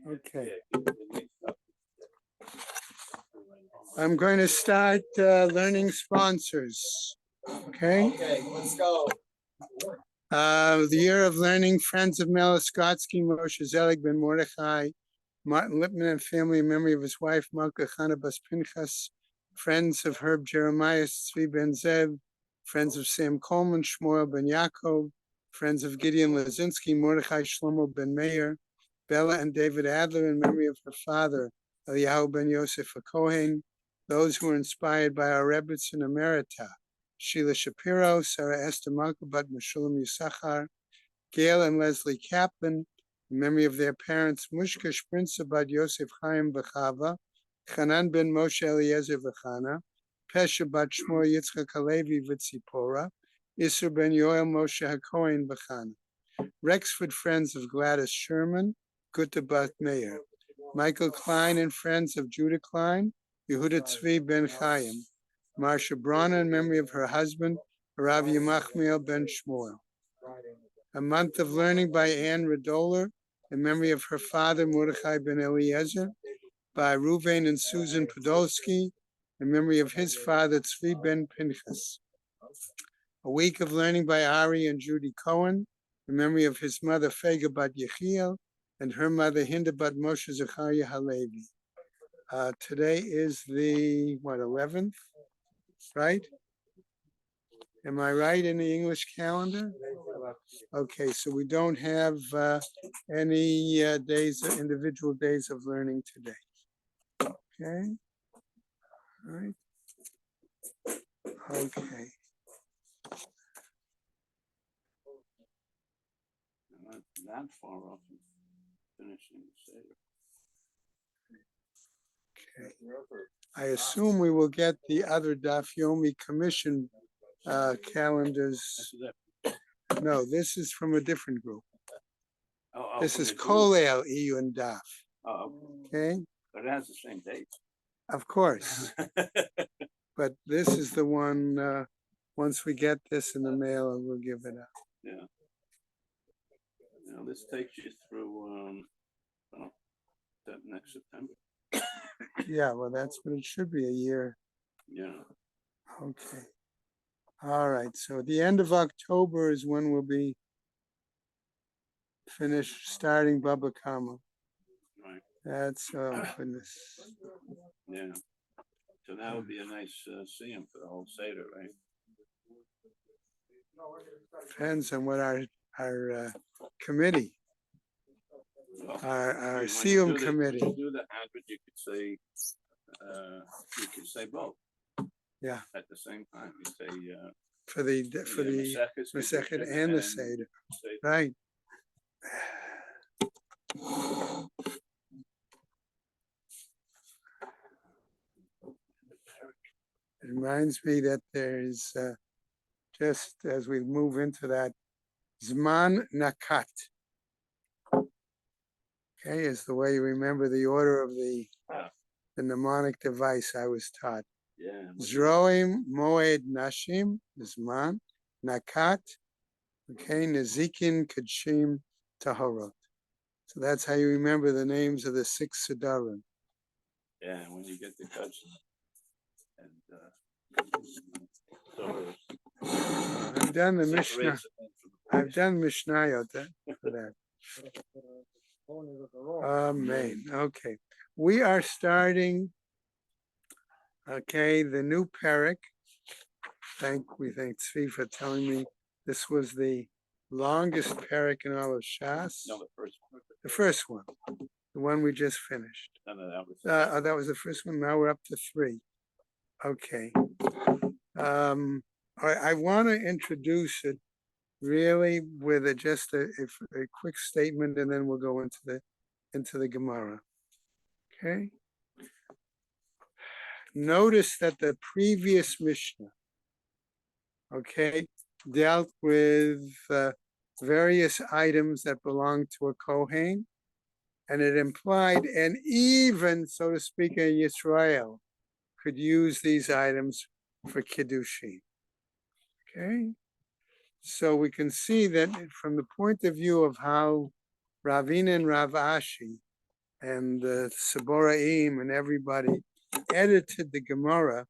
Okay. I'm going to start learning sponsors. Okay. Okay, let's go. The year of learning, Friends of Meliskotsky, Moshe Zelig ben Mordechai, Martin Lipman and family in memory of his wife, Malka Chana Bas Pinchas, Friends of Herb Jeremiah, Tzvi ben Zev, Friends of Sam Coleman, Shmuel ben Yaakov, Friends of Gideon Lazinski, Mordechai Shlomo ben Meir, Bella and David Adler in memory of her father, Eliyahu ben Yosef Kohen, those who were inspired by our Rebbetzin Emerita, Sheila Shapiro, Sarah Esther Malkabat, Meshulam Yisachar, Gail and Leslie Kaplan, in memory of their parents, Mushka Sprinza Bad Yosef Chaim Bechava, Chanan ben Moshe Eliezer Vechana, Pesha Bat Shmuel Yitzchak Halevi Vitzipora, Isser ben Yoel Moshe HaKohen Bechana, Rexford Friends of Gladys Sherman, Gutta Bat Meir, Michael Klein and Friends of Judah Klein, Yehuda Tzvi ben Chaim, Marsha Brana in memory of her husband, Rav Yemachmiel ben Shmuel. A Month of Learning by Anne Radoler in memory of her father, Mordechai ben Eliezer, by Reuven and Susan Podolsky in memory of his father, Tzvi ben Pinchas. A Week of Learning by Ari and Judy Cohen in memory of his mother, Fega bat Yechiel, and her mother, Hinda bat Moshe Zechariah Halevi. Today is the, 11th, right? Am I right in the English calendar? Okay, so we don't have any individual days of learning today. Okay, all right. Okay. Not that far off from finishing the Seder. Okay. I assume we will get the other Daf Yomi Commission calendars. No, this is from a different group. This is Kolel EU and Daf. Oh, okay. But it has the same date. Of course. But this is the one, once we get this in the mail, we'll give it up. Yeah. Now this takes you through that next September. Yeah, well, that's what it should be, a year. Yeah. Okay. All right. So the end of October is when we'll be finished starting Baba Kama. Right. That's, oh goodness. Yeah. So that would be a nice seeing for the whole Seder, right? Depends on what our committee, our Siyum committee. When you do the advent, you could say both. Yeah. At the same time, you say for the Masechet and the Seder. Right. It reminds me that there's just as we move into that, Zman Nakat. Okay, is the way you remember the order of the mnemonic device I was taught. Yeah. Zroim Moed Nashim, Zman, Nakat, okay, Nezikin Kachim Tahorot. So that's how you remember the names of the 6 Siddharim. Yeah, when you get the cuts and I've done the Mishnah. I've done Mishnayot for that. Amen. Okay. We are starting, okay, the new parak. We thank Tzvi for telling me this was the longest parak in all of Shas. No, the first one. The first one. The one we just finished. No, that was the first one. Now we're up to 3. Okay. I want to introduce it really with just a quick statement, and then we'll go into the Gemara. Okay. Notice that the previous Mishnah, okay, dealt with various items that belong to a Kohen, and it implied, and even, so to speak, in Yisrael could use these items for Kiddushin. Okay? So we can see that from the point of view of how Ravina and Rav Ashi and the Saboraim and everybody edited the Gemara,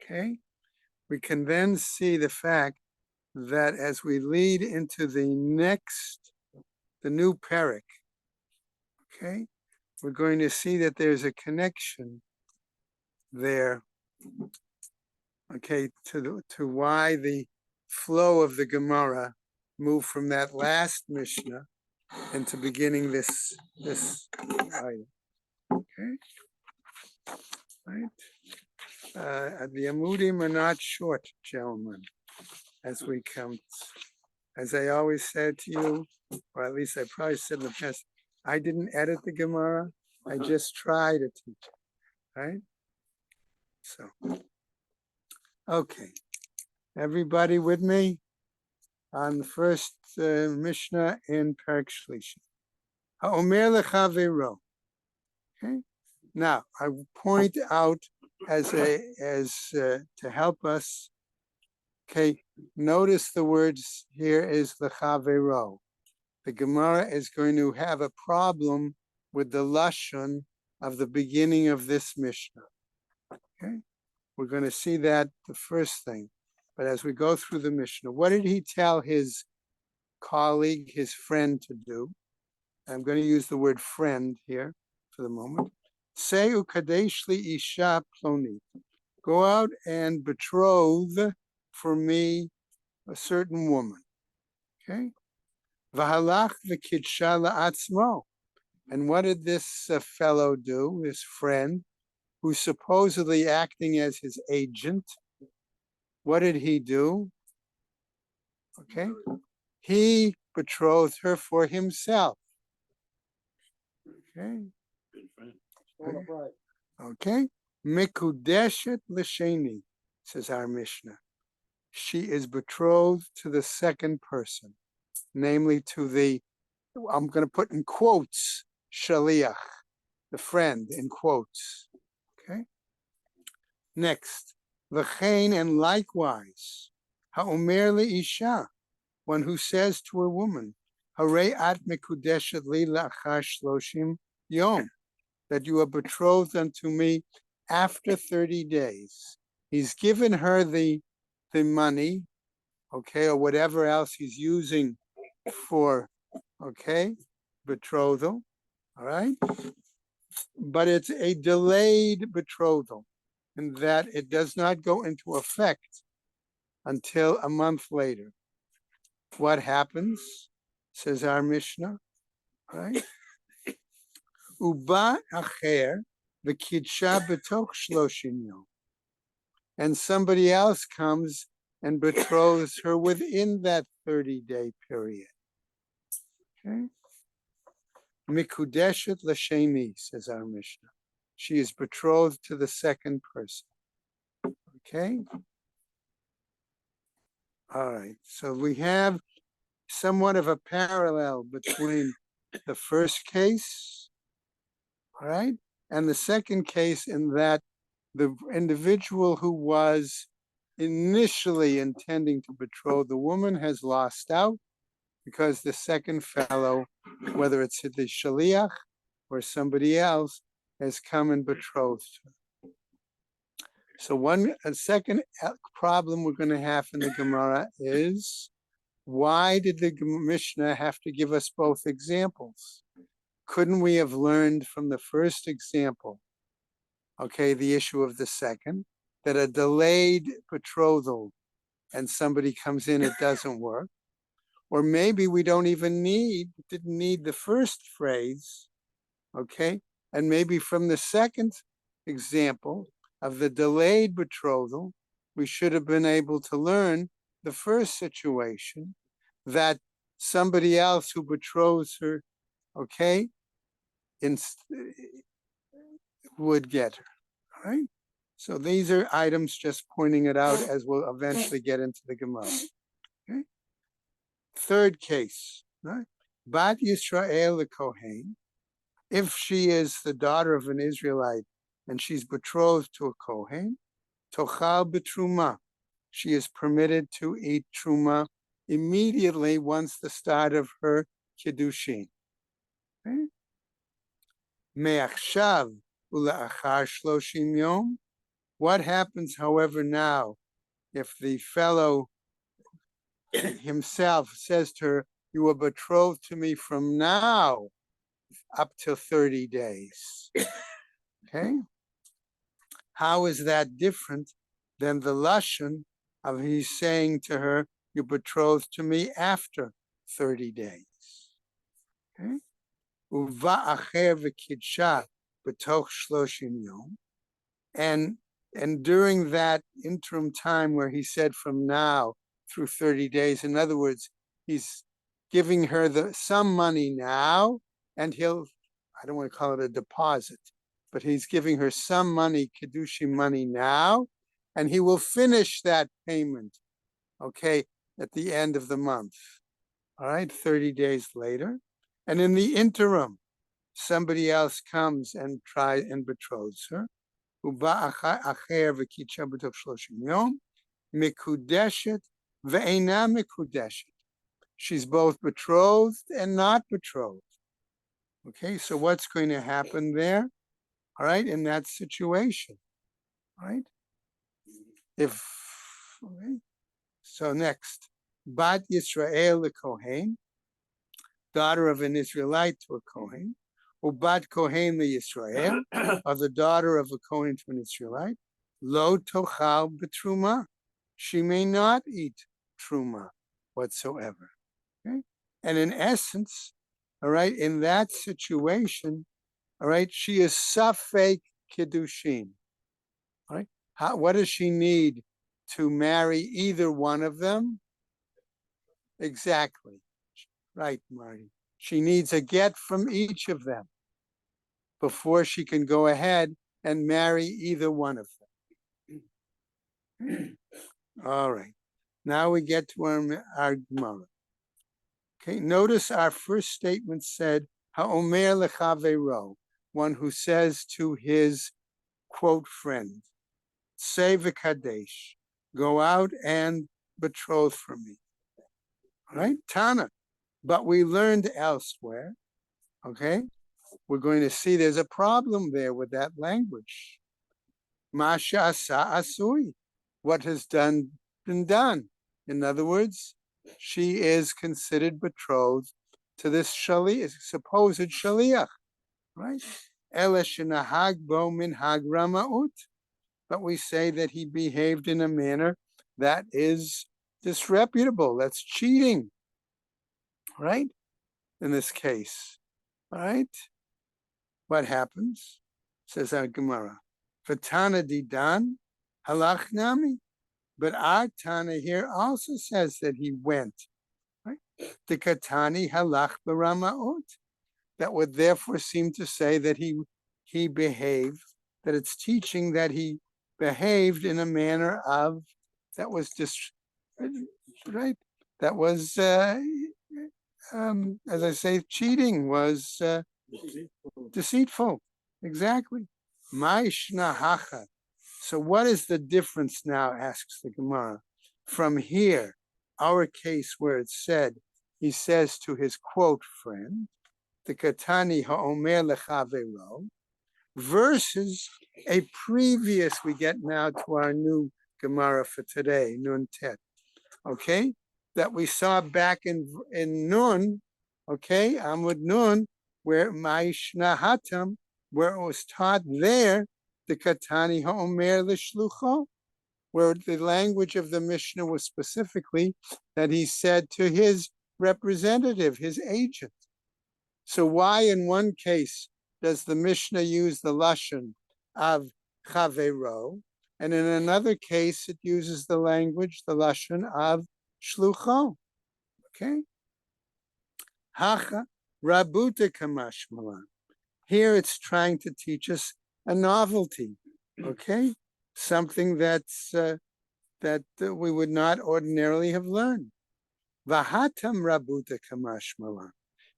okay, we can then see the fact that as we lead into the new parak, okay, we're going to see that there's a connection there, okay, to why the flow of the Gemara moved from that last Mishnah into beginning this item. Okay, right. The Amudim are not short, gentlemen, as we come. As I always said to you, or at least I probably said in the past, I didn't edit the Gemara. I just try to teach it, right? So, okay. Everybody with me on the first Mishnah in Parak Shlishi. Ha'omer lechavero. Okay. Now I point out as to help us. Okay. Notice the words here is lechavero. The Gemara is going to have a problem with the lashon of the beginning of this Mishnah. Okay. We're going to see that the first thing. But as we go through the Mishnah, what did he tell his colleague, his friend to do? I'm going to use the word friend here for the moment. Say ukadesh li isha ploni. Go out and betroth for me a certain woman. Okay? Vahalach v'kidsha la'atzmo. And what did this fellow do, this friend, who's supposedly acting as his agent? What did he do? Okay. He betrothed her for himself. Okay. Okay. Mikudeshet l'sheni, says our Mishnah. She is betrothed to the second person, namely to the, I'm going to put in quotes, shaliach, the friend, in quotes. Okay. Next, v'chein, and likewise, ha'omer le'isha, one who says to a woman, Harei at mikudeshet li la'achar shloshim yom, that you are betrothed unto me after 30 days. He's given her the money, okay, or whatever else he's using for, okay, betrothal, all right? But it's a delayed betrothal in that it does not go into effect until a month later. What happens, says our Mishnah, right? Uba acher v'kidsha betoch shloshim yom. And somebody else comes and betroths her within that 30-day period. Okay? Mikudeshet l'sheni, says our Mishnah. She is betrothed to the second person. Okay? All right. So we have somewhat of a parallel between the first case, all right, and the second case, in that the individual who was initially intending to betroth the woman has lost out because the second fellow, whether it's the shaliach or somebody else, has come and betrothed her. So a second problem we're going to have in the Gemara is, why did the Mishnah have to give us both examples? Couldn't we have learned from the first example, okay, the issue of the second, that a delayed betrothal and somebody comes in, it doesn't work? Or maybe we didn't need the first phrase, okay? And maybe from the second example of the delayed betrothal, we should have been able to learn the first situation, that somebody else who betroths her, okay, would get her, all right? So these are items just pointing it out as we'll eventually get into the Gemara. Okay. Third case, right? Bat Yisrael the Kohen, if she is the daughter of an Israelite and she's betrothed to a Kohen, Tochal B'Truma, she is permitted to eat Truma immediately once the start of her Kiddushin. Okay? Me'achshav ula'achar shloshim yom. What happens, however, now if the fellow himself says to her, you are betrothed to me from now up to 30 days? Okay. How is that different than the lashon of he's saying to her, you're betrothed to me after 30 days? Okay. Uva acher v'kidsha b'toch shloshim yom. And during that interim time where he said from now through 30 days, in other words, he's giving her some money now, and I don't want to call it a deposit, but he's giving her some money, Kiddushim money now, and he will finish that payment, okay, at the end of the month. All right, 30 days later. And in the interim, somebody else comes and tries and betroths her. She's both betrothed and not betrothed. Okay, so what's going to happen there? All right, in that situation. All right. So next, Bat Yisrael the Kohen, daughter of an Israelite to a Kohen, Ubat Kohen the Yisrael, or the daughter of a Kohen to an Israelite, Lo Tochal Betruma. She may not eat Truma whatsoever. Okay? And in essence, all right, in that situation, all right, she is Safek Kiddushin. All right. What does she need to marry either one of them? Exactly. Right, Marty. She needs a get from each of them before she can go ahead and marry either one of them. All right. Now we get to our Gemara. Okay, notice our first statement said, Ha'omer lechavero, one who says to his, quote, friend, say v'kadesh, go out and betroth for me. All right, Tana. But we learned elsewhere, okay, we're going to see there's a problem there with that language. Masha asa asui, what has been done. In other words, she is considered betrothed to this supposed shaliach, right? Eleshinahag bo min hag ramaut. But we say that he behaved in a manner that is disreputable, that's cheating, right? In this case, all right? What happens? Says our Gemara. Vatana didan halach nami. But our Tana here also says that he went. Right? The katani halach baramaot. That would therefore seem to say that he behaved, that it's teaching that he behaved in a manner of that was right. That was as I say, cheating was deceitful. Exactly. Ma'ishna hacha. So what is the difference now, asks the Gemara, from here, our case where it said, he says to his quote friend, the katani ha'omer lechavero, versus a previous, we get now to our new Gemara for today, Nun Tet, okay, that we saw back in Nun, okay, Amud Nun, where Ma'ishna Hatam, where it was taught there, the Katani Ha'omer L'Shlucho, where the language of the Mishnah was specifically that he said to his representative, his agent. So why in one case does the Mishnah use the Lashon of Chavero, and in another case it uses the language, the Lashon of Shlucho? Okay? Hacha Rabuta Kamashmalan. Here it's trying to teach us a novelty, okay? Something that's that we would not ordinarily have learned. Vahatam Rabuta Kamashmalan.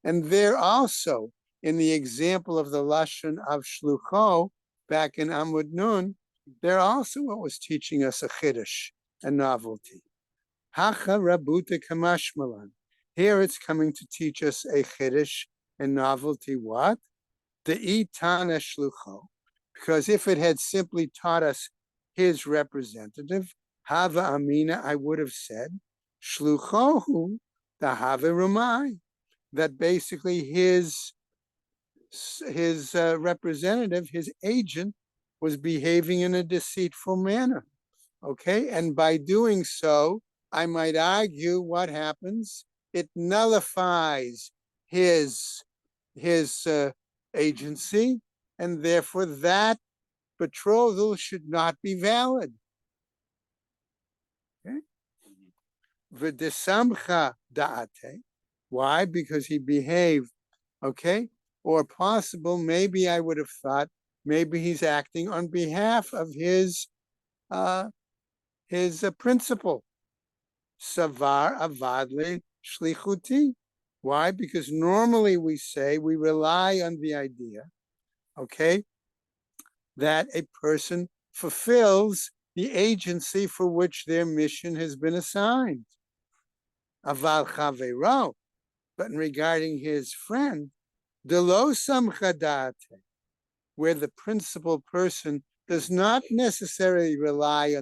And there also, in the example of the Lashon of Shlucho, back in Amud Nun, there also what was teaching us a chiddush, a novelty. Hacha Rabuta Kamashmalan. Here it's coming to teach us a chiddush, a novelty. What? the itana shlucho, because if it had simply taught us his representative, hava amina, I would have said, shluchohu, the have rumai, that basically his representative, his agent, was behaving in a deceitful manner. Okay, and by doing so, I might argue what happens. It nullifies his agency, and therefore that betrothal should not be valid. Okay? V'desamcha da'ate. Why? Because he behaved. Okay, or possible. Maybe I would have thought maybe he's acting on behalf of his principal. Savar avadle shlichuti. Why? Because normally we say we rely on the idea, okay, that a person fulfills the agency for which their mission has been assigned. Aval chavero, but regarding his friend, delo samchadate, where the principal person does not necessarily rely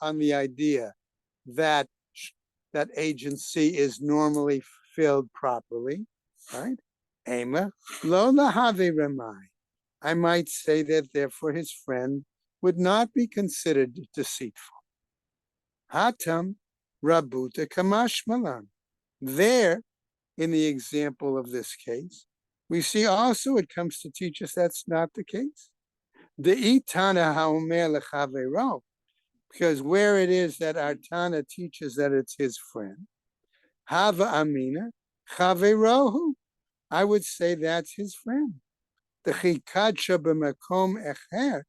on the idea that that agency is normally fulfilled properly, right? Ema lo lahave remai. I might say that therefore his friend would not be considered deceitful. Hatam rabuta kamashmalan. There, in the example of this case, we see also it comes to teach us that's not the case. The itana haomer lechavero, because where it is that our Tana teaches that it's his friend, Hava Amina, Chaverohu, I would say that's his friend. The Chikadsha b'makom echer.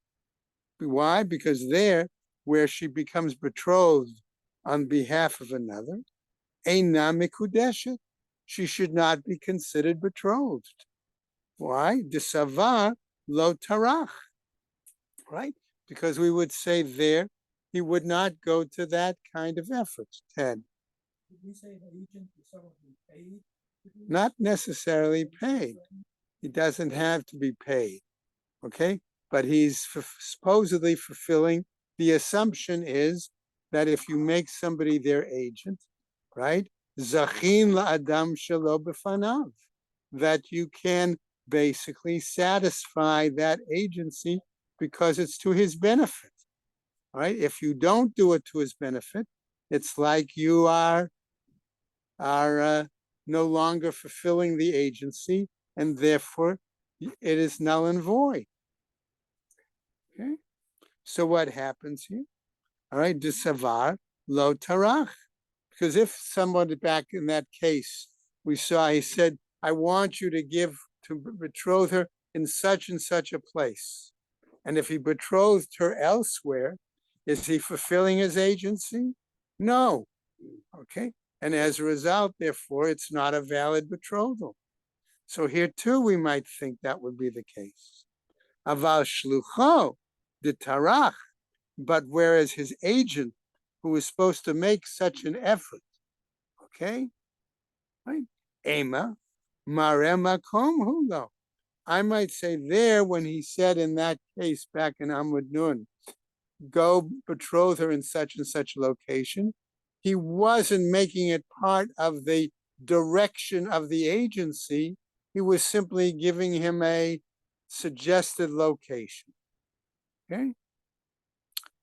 Why? Because there, where she becomes betrothed on behalf of another, Eina mikudeshet, she should not be considered betrothed. Why? Desavar lo tarach, right? Because we would say there, he would not go to that kind of effort. 10. Did we say the agent is someone who paid? Not necessarily paid. He doesn't have to be paid. Okay? But he's supposedly fulfilling. The assumption is that if you make somebody their agent, right? Zachin la'adam shelo b'fanav, that you can basically satisfy that agency because it's to his benefit. All right. If you don't do it to his benefit, it's like you are no longer fulfilling the agency, and therefore it is null and void. Okay. So what happens here? All right, desavar lo tarach. Because if someone back in that case we saw, he said, I want you to betroth her in such and such a place. And if he betrothed her elsewhere, is he fulfilling his agency? No. Okay. And as a result, therefore, it's not a valid betrothal. So here too, we might think that would be the case. Aval shlucho de tarach, but whereas his agent, who is supposed to make such an effort, okay, right? Ema mare makom hulo. I might say there when he said in that case back in Amud Nun, go betroth her in such and such location, he wasn't making it part of the direction of the agency. He was simply giving him a suggested location. Okay?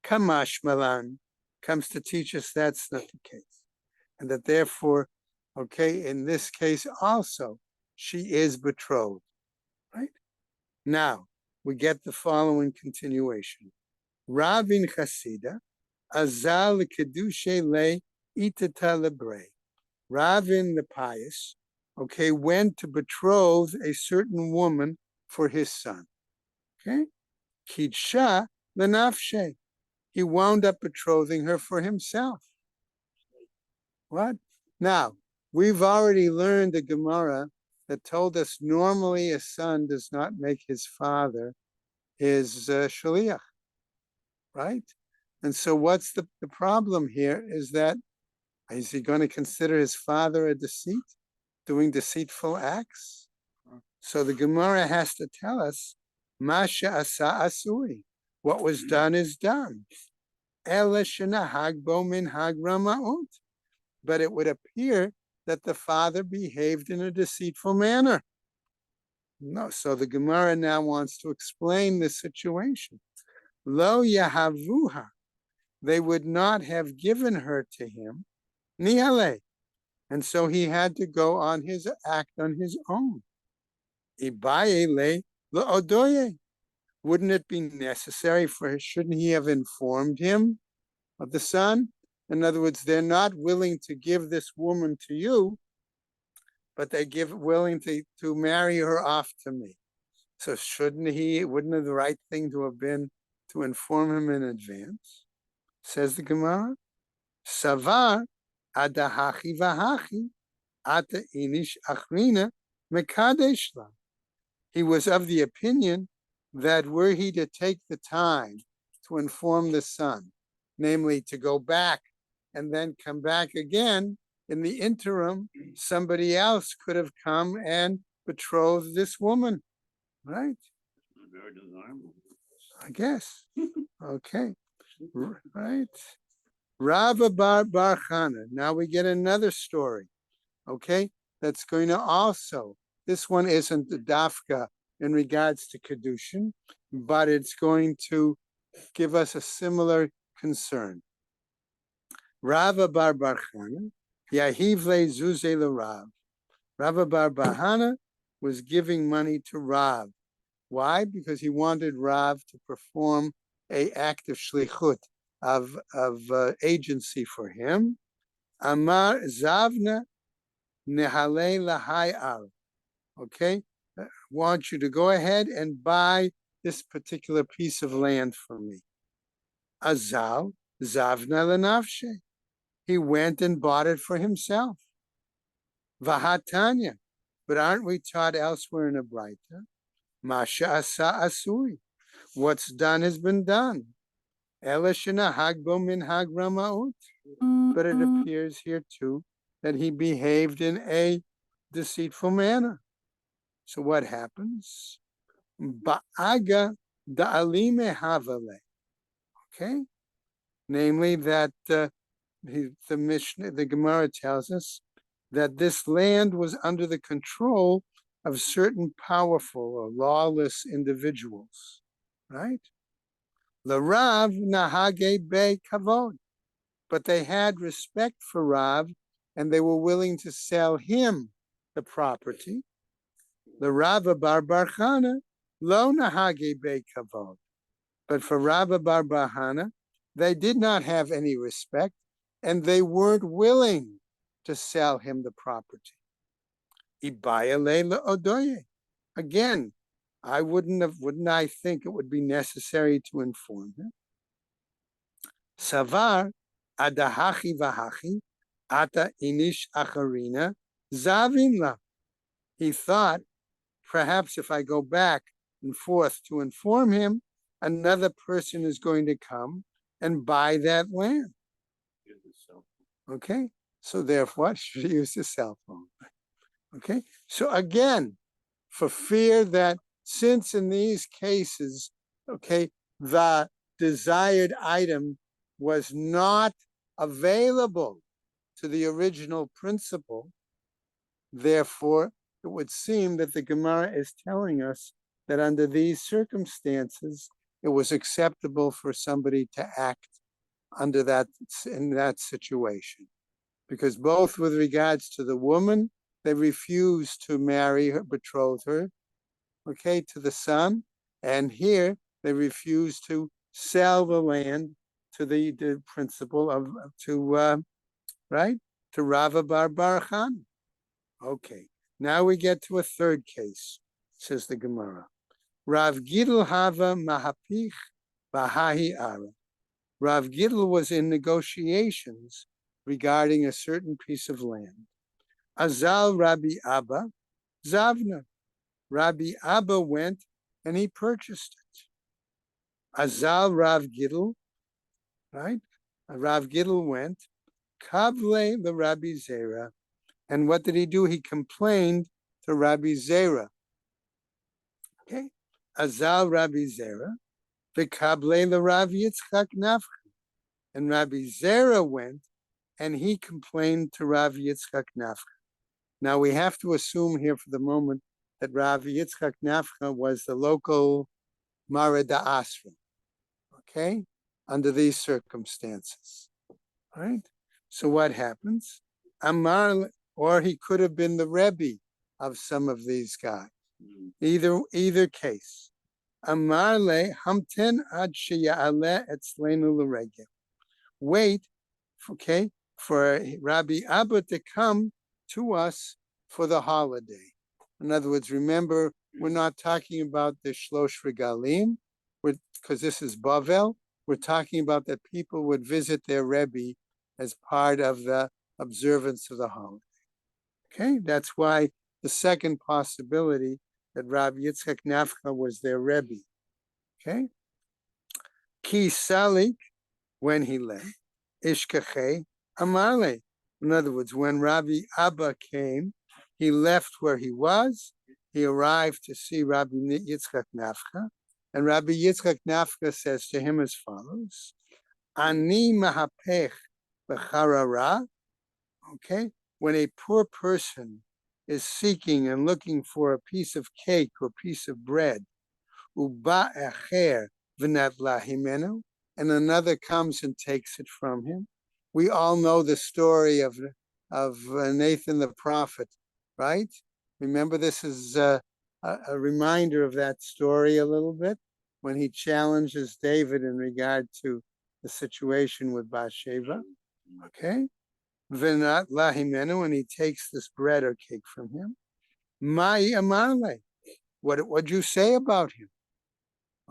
Kamash Malan comes to teach us that's not the case. And that therefore, okay, in this case also, she is betrothed. Right? Now, we get the following continuation. Ravin Chasida, Azal Kedushe Le Itata Lebre. Ravin the pious, okay, went to betroth a certain woman for his son. Okay? Kidsha Lenafshe. He wound up betrothing her for himself. What? Now, we've already learned the Gemara that told us normally a son does not make his father his shaliach, right? And so what's the problem here is that, is he going to consider his father a deceit, doing deceitful acts? So the Gemara has to tell us, Masha asa asui. What was done is done. Ela shenahag bo minhag ramaut. But it would appear that the father behaved in a deceitful manner. No, so the Gemara now wants to explain the situation. Lo yahavuha. They would not have given her to him. Nihale. And so he had to go on his act on his own. Ibaye le odoye. Wouldn't it be necessary for, shouldn't he have informed him of the son? In other words, they're not willing to give this woman to you, but they willing to marry her off to me. So wouldn't it the right thing to have been to inform him in advance? Says the Gemara, Savar adahachi vahachi ata inish achrina mekadesh la. He was of the opinion that were he to take the time to inform the son, namely to go back and then come back again, in the interim, somebody else could have come and betrothed this woman, right? Very desirable. I guess. Okay, right. Rava bar Chana. Now we get another story, okay? That's going to also, this one isn't the dafka in regards to Kedushin, but it's going to give us a similar concern. Rava bar Chana, Yahivle Zuze Rav. Rava bar Bahana was giving money to Rav. Why? Because he wanted Rav to perform an act of shlichut, of agency for him. Amar Zavna Nehale Lahai Al. Okay, want you to go ahead and buy this particular piece of land for me. Azal Zavna Lenavshe. He went and bought it for himself. Vahatanya. But aren't we taught elsewhere in the Braita? Masha asa asui. What's done has been done. Elashina hagbo min hag ramaut. But it appears here too that he behaved in a deceitful manner. So what happens? Ba'aga da'alime havale. Okay? Namely that the Mishnah, the Gemara tells us that this land was under the control of certain powerful or lawless individuals, right? L'Rav nahage be kavod, but they had respect for Rav, and they were willing to sell him the property. L'Rav bar Chana lo nahage be kavod, but for Rav bar Chana, they did not have any respect, and they weren't willing to sell him the property. Ibaya leila odoye. Again, wouldn't I think it would be necessary to inform him? Savar adahachi vahachi ata inish acharina zavinla. He thought, perhaps if I go back and forth to inform him, another person is going to come and buy that land. Okay, so therefore, should use the cell phone. Okay, so again, for fear that since in these cases, okay, the desired item was not available to the original principal, therefore, it would seem that the Gemara is telling us that under these circumstances, it was acceptable for somebody to act under that, in that situation. Because both with regards to the woman, they refused to marry her, betroth her, okay, to the son. And here they refused to sell the land to the principal right, to Rava bar Chana. Okay, now we get to a third case, says the Gemara. Rav Gidl hava mahapich bahahi ara. Rav Gidl was in negotiations regarding a certain piece of land. Azal Rabbi Abba Zavna. Rabbi Abba went and he purchased it. Azal Rav Gidl, right? Rav Gidl went. Kavle the Rabbi Zera. And what did he do? He complained to Rabbi Zera. Okay. Azal Rabbi Zera, v'kable the Rav Yitzchak Nafcha. And Rabbi Zera went and he complained to Rav Yitzchak Nafcha. Now we have to assume here for the moment that Rav Yitzchak Nafcha was the local Marada Asra. Okay, under these circumstances. All right. So what happens? Amar, or he could have been the Rebbe of some of these guys. Either case. Amar le hamten ad sheya'aleh etzlenu l'regel. Wait, okay, for Rabbi Abba to come to us for the holiday. In other words, remember, we're not talking about the Shlosh Regalim, because this is Bavel. We're talking about that people would visit their Rebbe as part of the observance of the holiday. Okay, that's why the second possibility that Rabbi Yitzchak Nafcha was their Rebbe. Okay, Ki Salik, when he left, Ishkache Amale. In other words, when Rabbi Abba came, he left where he was. He arrived to see Rabbi Yitzchak Nafcha, and Rabbi Yitzchak Nafcha says to him as follows: Ani mahapech b'charara. Okay, when a poor person is seeking and looking for a piece of cake or piece of bread, uba acher v'natla himenu, and another comes and takes it from him. We all know the story of Nathan the prophet, right? Remember, this is a reminder of that story a little bit when he challenges David in regard to the situation with Bathsheba. Okay, v'nat lahimenu, and he takes this bread or cake from him. Mai amale, what'd you say about him?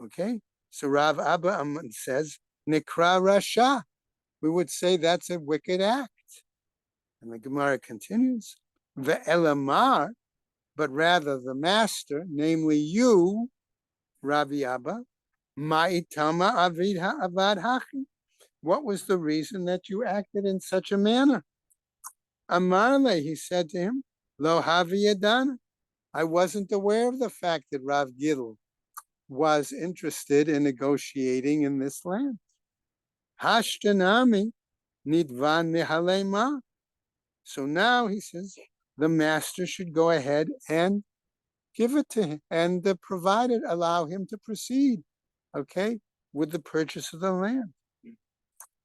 Okay, so Rav Abba says Nikra Rasha. We would say that's a wicked act. And the Gemara continues, Ve'elamar, but rather the master, namely you, Rabbi Abba, Ma'itama avid ha'avad hachi. What was the reason that you acted in such a manner? Amarle, he said to him, Lo havi yadana. I wasn't aware of the fact that Rav Gidl was interested in negotiating in this land. Hashtanami nidvan nihalema. So now he says the master should go ahead and give it to him and provide it, allow him to proceed, okay, with the purchase of the land.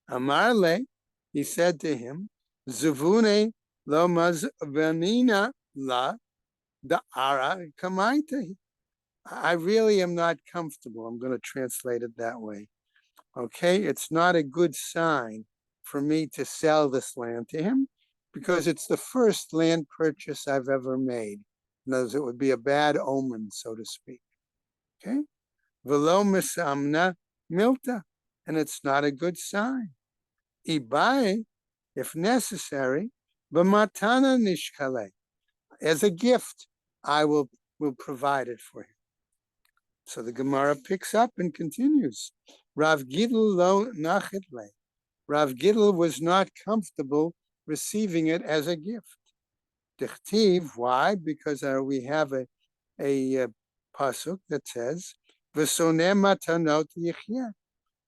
Amarle, he said to him, Zuvune lo mazvanina la da'ara kamaita. I really am not comfortable. I'm going to translate it that way. Okay, it's not a good sign for me to sell this land to him because it's the first land purchase I've ever made. In other words, it would be a bad omen, so to speak. Okay, velo misamna milta, and it's not a good sign. Ibai, if necessary, b'matana nishkale, as a gift, I will provide it for him. So the Gemara picks up and continues. Rav Gidl lo nachitle. Rav Gidl was not comfortable receiving it as a gift. Dichtiv, why? Because we have a pasuk that says, "V'soneh matanot yichya,"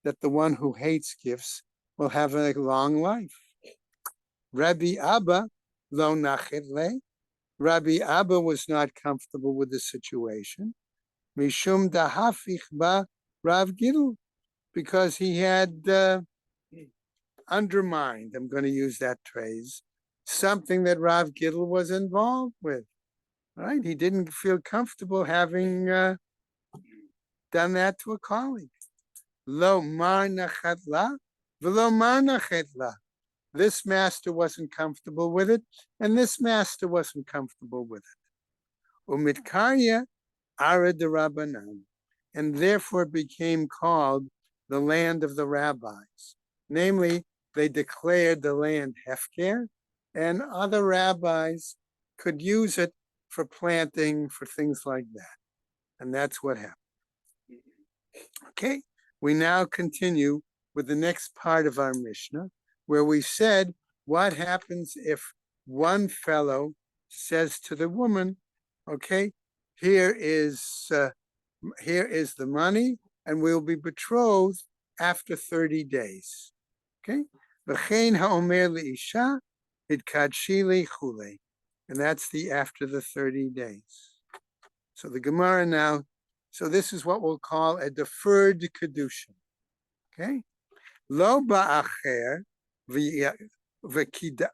that the one who hates gifts will have a long life. Rabbi Abba lo nachitle. Rabbi Abba was not comfortable with the situation. Mishum dahafich ba Rav Gidl, because he had undermined, I'm going to use that phrase, something that Rav Gidl was involved with, right? He didn't feel comfortable having done that to a colleague. Lo mar nachatla, v'lo mar nachatla. This master wasn't comfortable with it, and this master wasn't comfortable with it. Umitkarya ara de Rabbanan, and therefore became called the land of the rabbis. Namely, they declared the land hefker, and other rabbis could use it for planting, for things like that. And that's what happened. Okay, we now continue with the next part of our Mishnah, where we said, what happens if one fellow says to the woman, okay, here is here is the money, and we'll be betrothed after 30 days. Okay? V'chein ha'omer le'isha hidkadshi le'chule. And that's the after the 30 days. So the Gemara now, so this is what we'll call a deferred kedushin. Okay? Lo ba'acher v'kidsha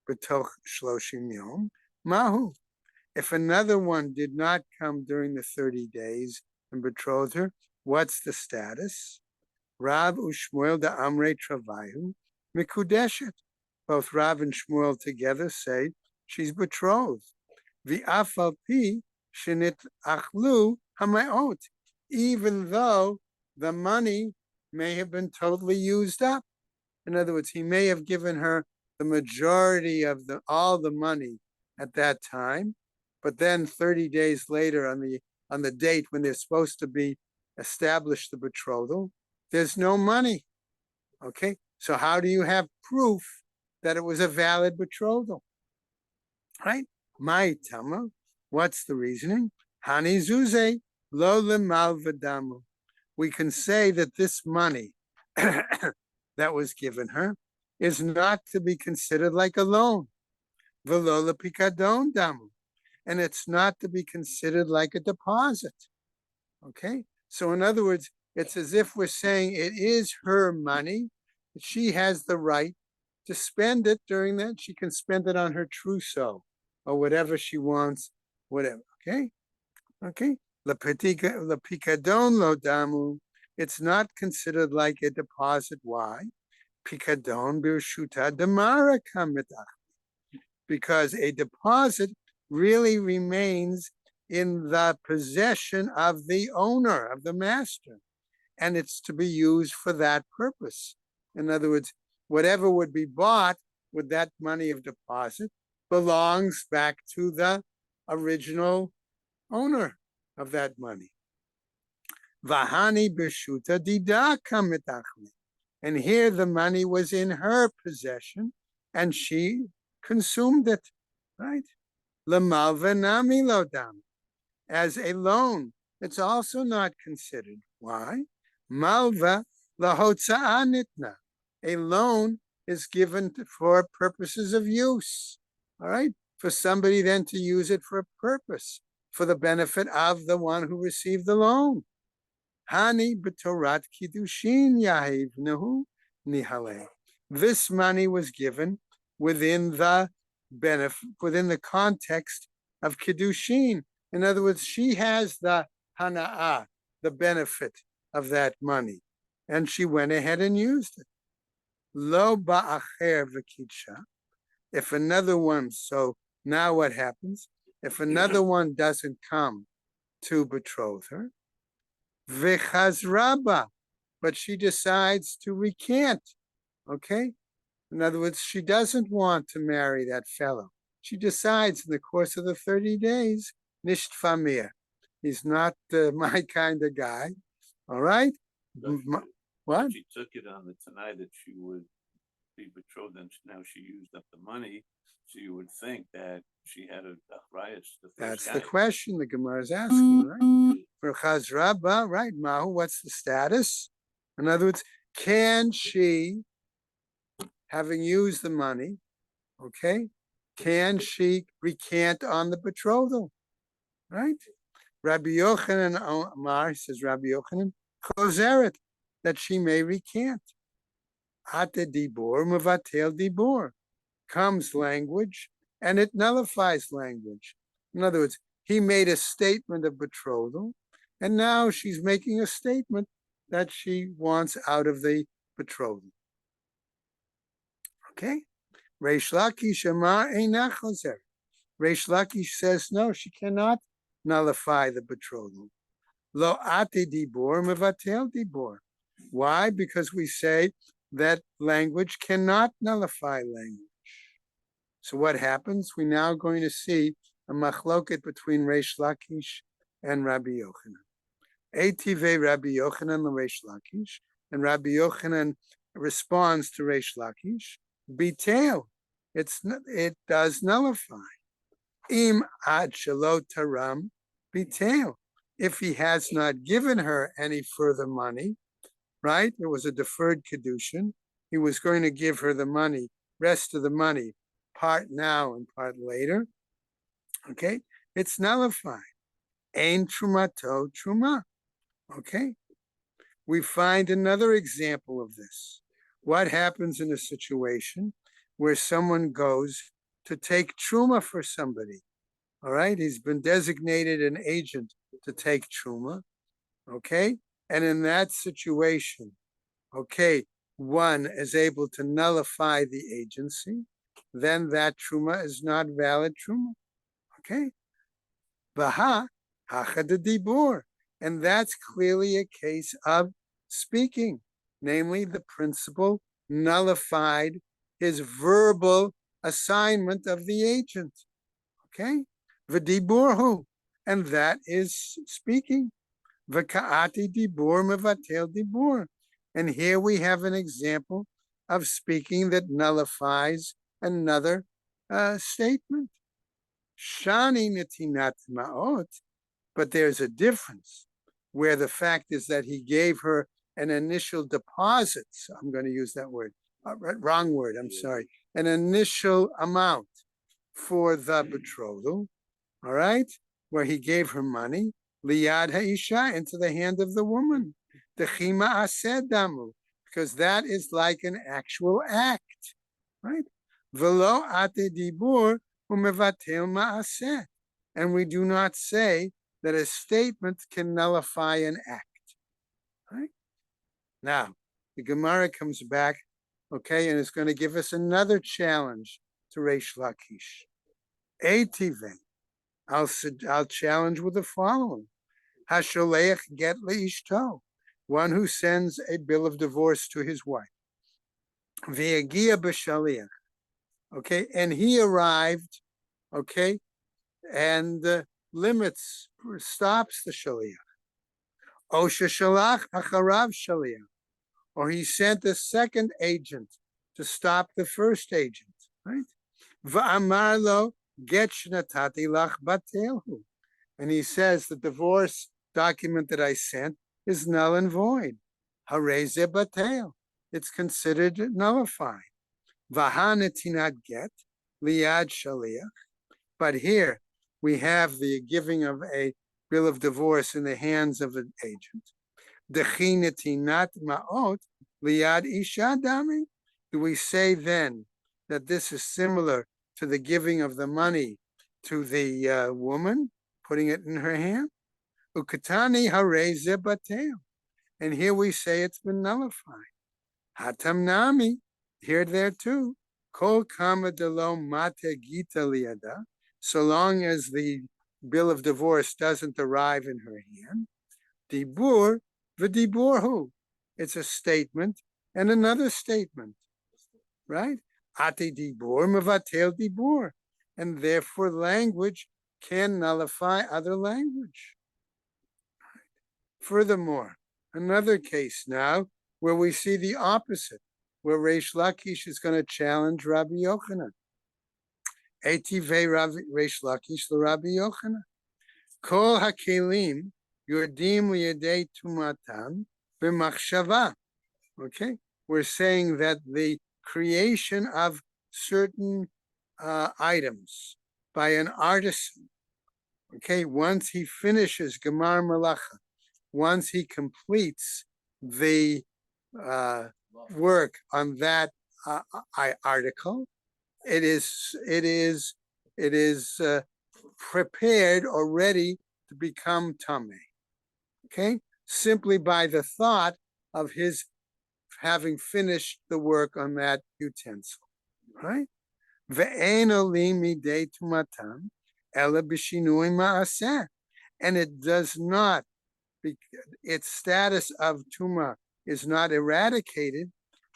b'toch shloshim yom. Mahu. If another one did not come during the 30 days and betrothed her, what's the status? Rav u'Shmuel da Amrei Travayu mikudeshet. Both Rav and Shmuel together say she's betrothed. V'afal pi shenit achlu hamayot. Even though the money may have been totally used up. In other words, he may have given her the majority of all the money at that time, but then 30 days later on the date when they're supposed to be established the betrothal, there's no money. Okay, so how do you have proof that it was a valid betrothal? Right? My tama, what's the reasoning? Hani zuze lo lemal v'damu. We can say that this money that was given her is not to be considered like a loan. V'lo lepikadon damu. And it's not to be considered like a deposit. Okay? So in other words, it's as if we're saying it is her money. She has the right to spend it during that. She can spend it on her trousseau or whatever she wants, whatever. Okay? Okay? Lepikadon lo damu. It's not considered like a deposit. Why? Pikadon birshuta demara kamitach. Because a deposit really remains in the possession of the owner, of the master, and it's to be used for that purpose. In other words, whatever would be bought with that money of deposit belongs back to the original owner of that money. Vahani b'shuta didaka mitachli. And here the money was in her possession, and she consumed it, right? L'malva nami lodam. As a loan, it's also not considered. Why? Malva lahotza'a nitna. A loan is given for purposes of use, all right? For somebody then to use it for a purpose, for the benefit of the one who received the loan. Hani b'torat kiddushin yahivnehu nihale. This money was given within the benefit, within the context of kiddushin. In other words, she has the hana'ah, the benefit of that money, and she went ahead and used it. Lo ba'acher v'kidsha. If another one, so now what happens? If another one doesn't come to betroth her, v'chazraba, but she decides to recant, okay? In other words, she doesn't want to marry that fellow. She decides in the course of the 30 days, nisht famir. He's not my kind of guy, all right? What? She took it on the tonight that she would be betrothed, and now she used up the money. So you would think that she had a riots. That's the question the Gemara is asking, right? For Chazraba, right? Mahu, what's the status? In other words, can she, having used the money, okay, can she recant on the betrothal? Right? Rabbi Yochanan Amar, says Rabbi Yochanan, chozeret, that she may recant. Ate dibor mevatel dibor. Comes language and it nullifies language. In other words, he made a statement of betrothal, and now she's making a statement that she wants out of the betrothal. Okay? Reish Lakish Amar einach chozer. Reish Lakish says no, she cannot nullify the betrothal. Lo ate dibor mevatel dibor. Why? Because we say that language cannot nullify language. So what happens? We're now going to see a machloket between Reish Lakish and Rabbi Yochanan. Eitive Rabbi Yochanan l'Reish Lakish, and Rabbi Yochanan responds to Reish Lakish. Bitel, it does nullify. Im ad shelo taram Bitel. If he has not given her any further money, right? It was a deferred kedushin. He was going to give her the money, rest of the money, part now and part later. Okay, it's nullified. Ein trumato truma. Okay, we find another example of this. What happens in a situation where someone goes to take truma for somebody? All right, he's been designated an agent to take truma. Okay, and in that situation, okay, one is able to nullify the agency, then that truma is not valid truma. Okay, Baha Hachadadibur. And that's clearly a case of speaking, namely the principal nullified his verbal assignment of the agent. Okay? V'diburhu. And that is speaking. V'ka'ati dibur mevatel dibur. And here we have an example of speaking that nullifies another statement. Shani netinat ma'ot, but there's a difference where the fact is that he gave her an initial deposit. So I'm going to use that word, wrong word, I'm sorry, an initial amount for the betrothal, all right, where he gave her money, liyad ha'isha, into the hand of the woman, dechima aseh damu, because that is like an actual act, right? Velo ate dibur umevatel ma'aseh. And we do not say that a statement can nullify an act. Right? Now, the Gemara comes back, okay, and is going to give us another challenge to Reish Lakish. Eitive, I'll challenge with the following. Hasholeach get leishto, one who sends a bill of divorce to his wife. Ve'agia b'shaliach, okay, and he arrived, okay, and limits, stops the shaliach. Osha shalach acharav shaliach, or he sent a second agent to stop the first agent, right? Va'amar lo get shnatati lach batelhu, and he says the divorce document that I sent is null and void. Hareze batel, it's considered nullified. V'hanetinat get liad shaliach, but here we have the giving of a bill of divorce in the hands of an agent. Dechinati ma'ot liad isha dami. Do we say then that this is similar to the giving of the money to the woman, putting it in her hand? Ukatani hareze batel. And here we say it's been nullified. Hatam nami, here there too. Kol kama delo mate gita liada. So long as the bill of divorce doesn't arrive in her hand, dibur v'diburhu. It's a statement and another statement, right? Ate dibur mevatel dibur. And therefore language can nullify other language. Furthermore, another case now where we see the opposite, where Reish Lakish is going to challenge Rabbi Yochanan. Etivei Reish Lakish l'Rabbi Yochanan. Kol hakelim yordim liyadei tumatam b'machshava. Okay, we're saying that the creation of certain items by an artisan, okay, once he finishes Gemar Malacha, once he completes the work on that article, it is prepared or ready to become tameh. Okay, simply by the thought of his having finished the work on that utensil, right? Ve'eno li midei tumatam ela b'shinui ma'aseh, and it does not. Its status of tuma is not eradicated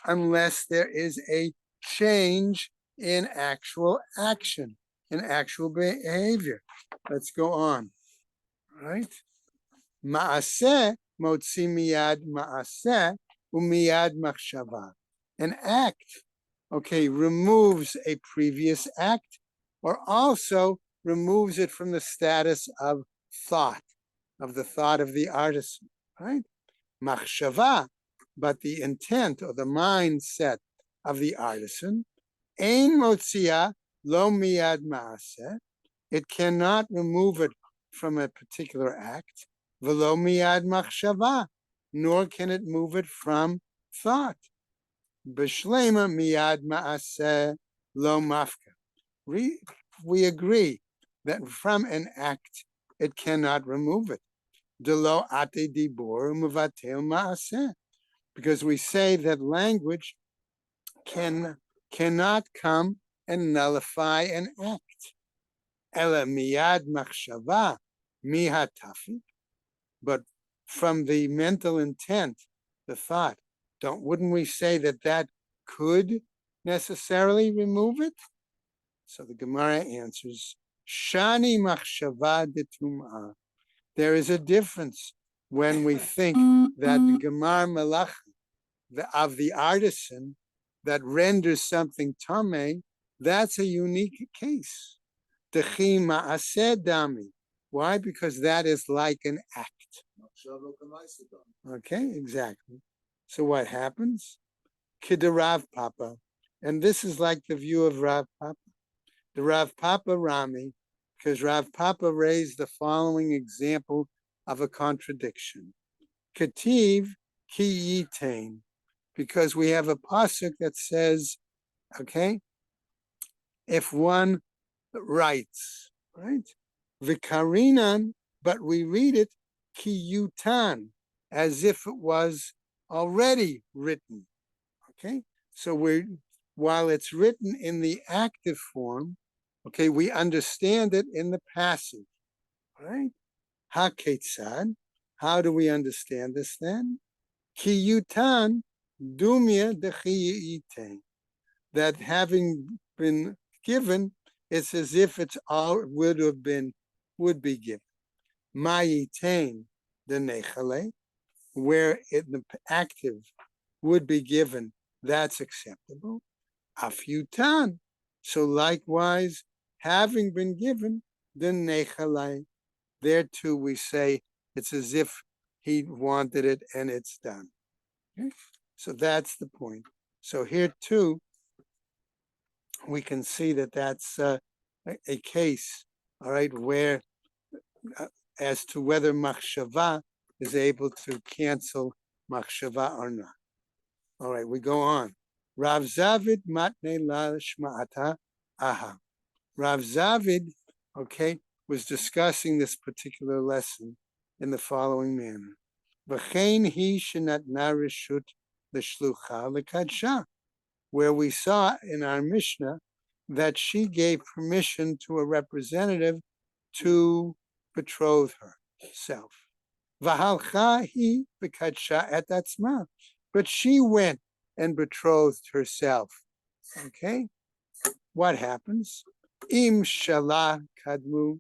unless there is a change in actual action, in actual behavior. Let's go on. All right. Ma'aseh motzi miyad ma'aseh umiyad machshava. An act, okay, removes a previous act or also removes it from the status of thought, of the artisan, right? Machshava, but the intent or the mindset of the artisan, ein motzia lo miyad maaseh, it cannot remove it from a particular act, velo miyad machshava, nor can it move it from thought. B'shlema miyad maaseh lo mafka. We agree that from an act it cannot remove it. Delo ate dibor umevatel maaseh, because we say that language cannot come and nullify an act. Ela miyad machshava mihatafi, but from the mental intent, the thought, wouldn't we say that could necessarily remove it? So the Gemara answers, Shani machshava detum'ah. There is a difference when we think that the gemar melach of the artisan that renders something tameh, that's a unique case. Dechi ma'aseh dami. Why? Because that is like an act. Okay, exactly. So what happens? Kidarav Papa. And this is like the view of Rav Papa. The Rav Papa Rami, because Rav Papa raised the following example of a contradiction. Kativ ki yitain, because we have a pasuk that says, okay, if one writes, right? Vikarinan, but we read it ki yutan, as if it was already written. Okay, so while it's written in the active form, okay, we understand it in the passive, right? Ha-ketzad, how do we understand this then? Ki yutan dumya dechi yitain, that having been given, it's as if it's all would be given. Ma yitain the nechale, where the active would be given, that's acceptable. Afyutan. So likewise, having been given, the nechalai, there too we say it's as if he wanted it and it's done. Okay? So that's the point. So here too, we can see that that's a case, all right, where as to whether machshava is able to cancel machshava or not. All right, we go on. Rav Zavid matne la shma'ata aha. Rav Zavid, okay, was discussing this particular lesson in the following manner. V'chein hi shenatna reshut l'shlucha l'kadsha, where we saw in our Mishnah that she gave permission to a representative to betroth herself. V'halcha hi v'kadsha et atzma, but she went and betrothed herself. Okay, what happens? Im shalah kadmu,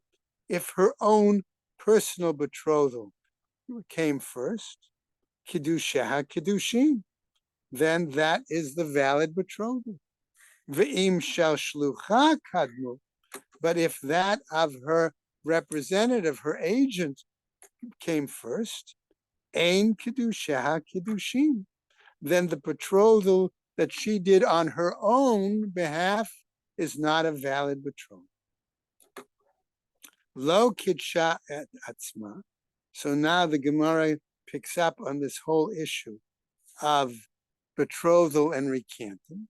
if her own personal betrothal came first, kiddushaha kiddushin, then that is the valid betrothal. Ve'im shal shlucha kadmu, but if that of her representative, her agent, came first, ein kiddushaha kiddushin, then the betrothal that she did on her own behalf is not a valid betrothal. Lo kidsha et atzma. So now the Gemara picks up on this whole issue of betrothal and recanting.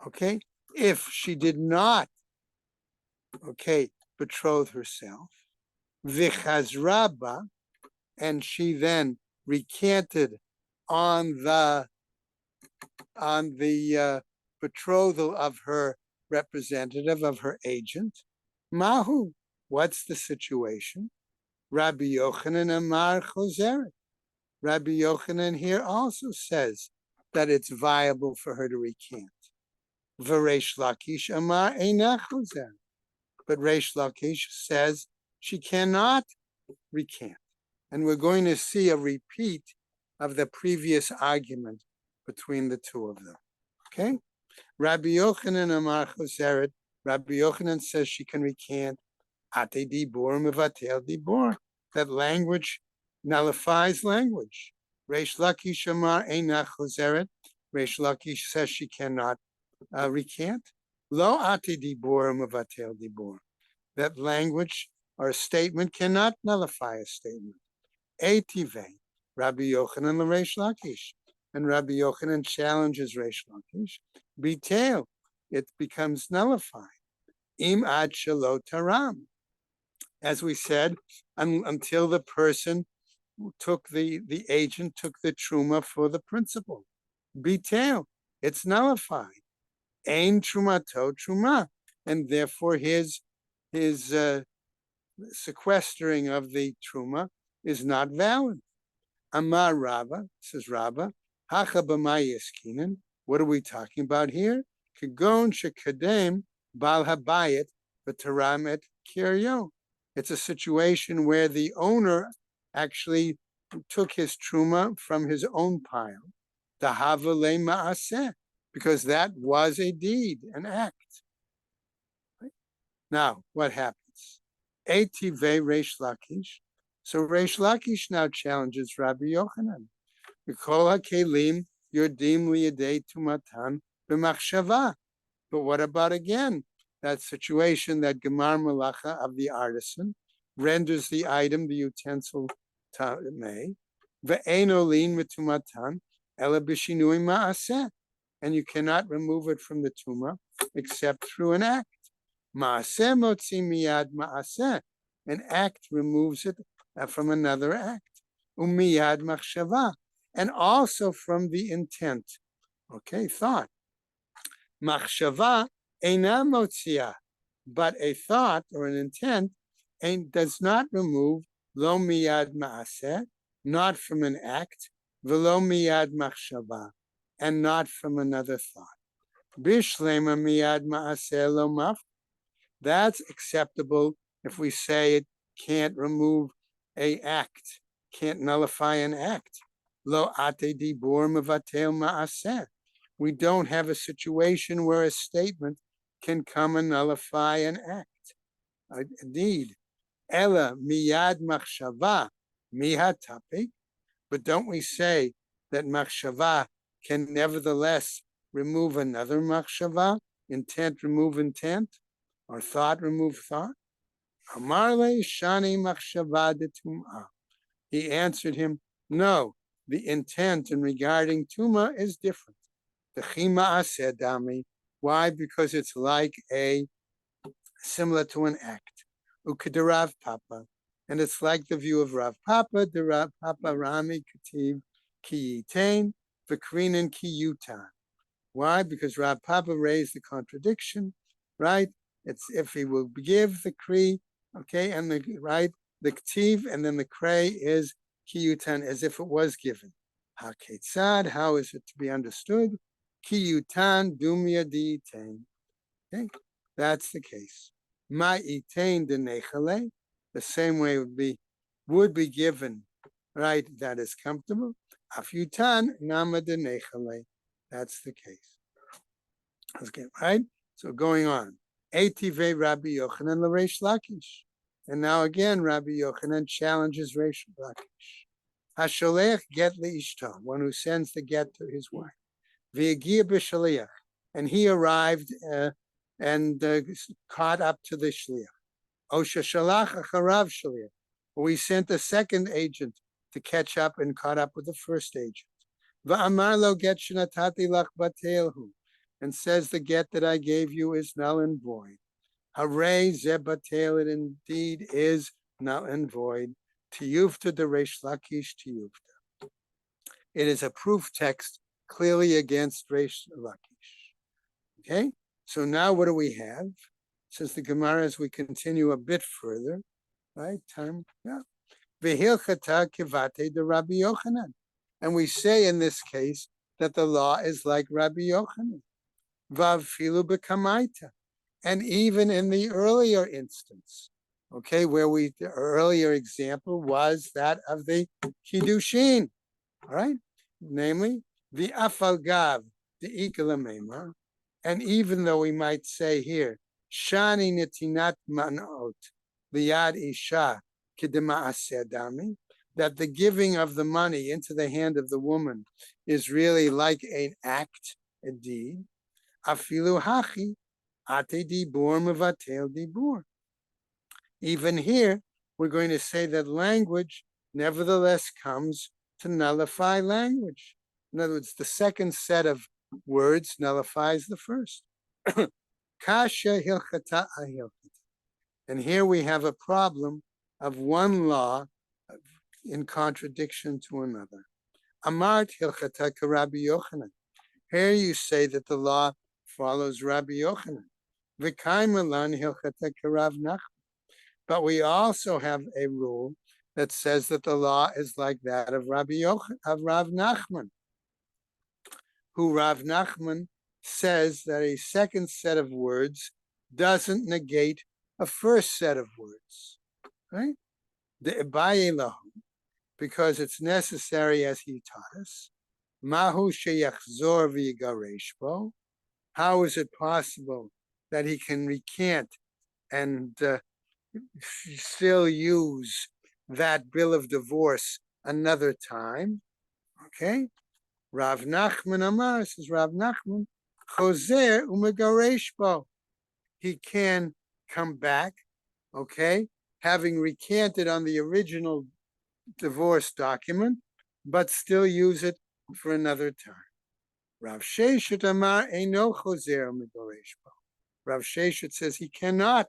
Okay, if she did not, okay, betroth herself, vichazraba, and she then recanted on the betrothal of her representative, of her agent. Mahu, what's the situation? Rabbi Yochanan Amar Choseret. Rabbi Yochanan here also says that it's viable for her to recant. V'Reish Lakish Amar Einach Choseret. But Reish Lakish says she cannot recant. And we're going to see a repeat of the previous argument between the two of them. Okay? Rabbi Yochanan Amar Choseret. Rabbi Yochanan says she can recant. Ate dibor mevatel dibor. that language nullifies language. Reish Lakish Amar Einach Chozeret. Reish Lakish says she cannot recant. Lo ati dibor mavatel dibor. That language or a statement cannot nullify a statement. Etive, Rabbi Yochanan l'Reish Lakish. And Rabbi Yochanan challenges Reish Lakish. Betail, it becomes nullified. Im ad shelo taram. As we said, until the person who took the agent took the truma for the principal. Betail, it's nullified. Ein trumato truma, and therefore his sequestering of the truma is not valid. Amar Rava, says Rava, hacha b'mayiskinen. What are we talking about here? Kagon shekadem bal habayit v'taram et kiryo. It's a situation where the owner actually took his truma from his own pile, dahava le ma'aseh, because that was a deed, an act. Right? Now, what happens? Etive Reish Lakish. So Reish Lakish now challenges Rabbi Yochanan. V'kol hakelim yordim liyadei tumatan b'machshava. But what about again? That situation that Gemar Malacha of the artisan renders the item, the utensil, may. Ve'eno lin metumatan ela b'shinui ma'aseh. And you cannot remove it from the tuma except through an act. Ma'aseh motzi miyad ma'aseh. An act removes it from another act. Umiyad machshava. And also from the intent. Okay, thought. Machshava eina motzia. But a thought or an intent does not remove lo miyad ma'aseh, not from an act, velo miyad machshava, and not from another thought. Bishlema miyad ma'aseh lo maf. That's acceptable if we say it can't remove a act, can't nullify an act. Lo ate dibur mevatel ma'aseh. We don't have a situation where a statement can come and nullify an act, a deed. Ella miyad machshava mihatapik. But don't we say that machshava can nevertheless remove another machshava? Intent remove intent, or thought remove thought? Amarle shani machshava de tum'ah. He answered him, no, the intent in regarding tumah is different. The chima aseh dami. Why? Because it's like similar to an act. Ukederav Papa. And it's like the view of Rav Papa, the Rav Papa Rami Kativ Ki Yitain, Vakrinan Ki Yutan. Why? Because Rav Papa raised the contradiction, right? It's if he will give the Kri, okay, and the Ktiv, and then the Kray is Ki Yutan, as if it was given. HaKetzad, how is it to be understood? Ki Yutan Dumya Di Yitain. Okay, that's the case. Ma Yitain de Nechale. The same way would be given, right? That is comfortable. Afyutan nama de nechale. That's the case. Okay, right? So going on. Etive Rabbi Yochanan l'Reish Lakish. And now again, Rabbi Yochanan challenges Reish Lakish. Hasholech get leishto, one who sends the get to his wife. V'yagia b'shaliach. And he arrived and caught up to the shliach. Osha shalach acharav shaliach. We sent a second agent to catch up and caught up with the first agent. Va'amar lo get shenatati lach batelhu, and says the get that I gave you is null and void. Hooray, zebatel, it indeed is null and void. Tiyufta de Reish Lakish tiyufta. It is a proof text clearly against Reish Lakish. Okay, so now what do we have? Says the Gemara as we continue a bit further, right? Time, yeah. V'hilchata kivate de Rabbi Yochanan. And we say in this case that the law is like Rabbi Yochanan. Vav filu b'kamaita. And even in the earlier instance, okay, where the earlier example was that of the Kiddushin, all right? Namely, the afalgav, the ikalamema. And even though we might say here, Shani netinat manot liyad isha kidema'aseh dami, that the giving of the money into the hand of the woman is really like an act, a deed. Afilu hachi ate dibur mevatel dibur. Even here, we're going to say that language nevertheless comes to nullify language. In other words, the second set of words nullifies the first. Kasha hilchata ahilchata. And here we have a problem of one law in contradiction to another. Amart hilchata k'Rabbi Yochanan. Here you say that the law follows Rabbi Yochanan. V'kaimelan hilchata k'Rav Nachman. But we also have a rule that says that the law is like that of Rav Nachman, who Rav Nachman says that a second set of words doesn't negate a first set of words, right? The Abaye lahu, because it's necessary as he taught us. Mahu sheyachzor v'yigaresh bo. How is it possible that he can recant and still use that bill of divorce another time? Okay. Rav Nachman Amar, says Rav Nachman, Choser umegaresh bo. He can come back, okay, having recanted on the original divorce document, but still use it for another time. Rav Sheshet Amar Eino Choser umegaresh bo. Rav Sheshet says he cannot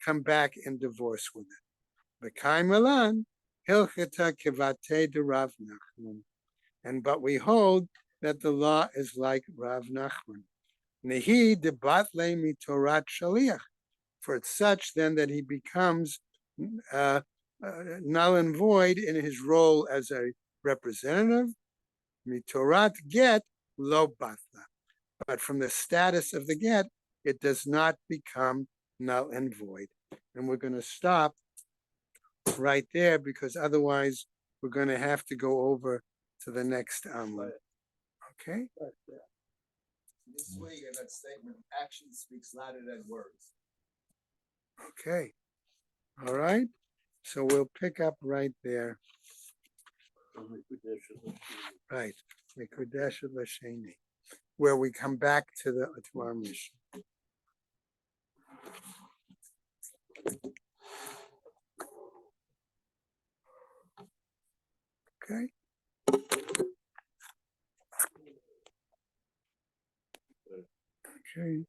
come back and divorce with it. B'kai Milan, Hilchata Kivate de Rav Nachman. And but we hold that the law is like Rav Nachman. Nehi debatle mitorat shaliach. For it's such then that he becomes null and void in his role as a representative. Mitorat get lo batla. But from the status of the get, it does not become null and void. And we're going to stop right there because otherwise we're going to have to go over to the next Amud. Okay? This way, in that statement, action speaks louder than words. Okay. All right. So we'll pick up right there. Right. Mikudesh Lasheni, where we come back to our mission. Okay. Okay.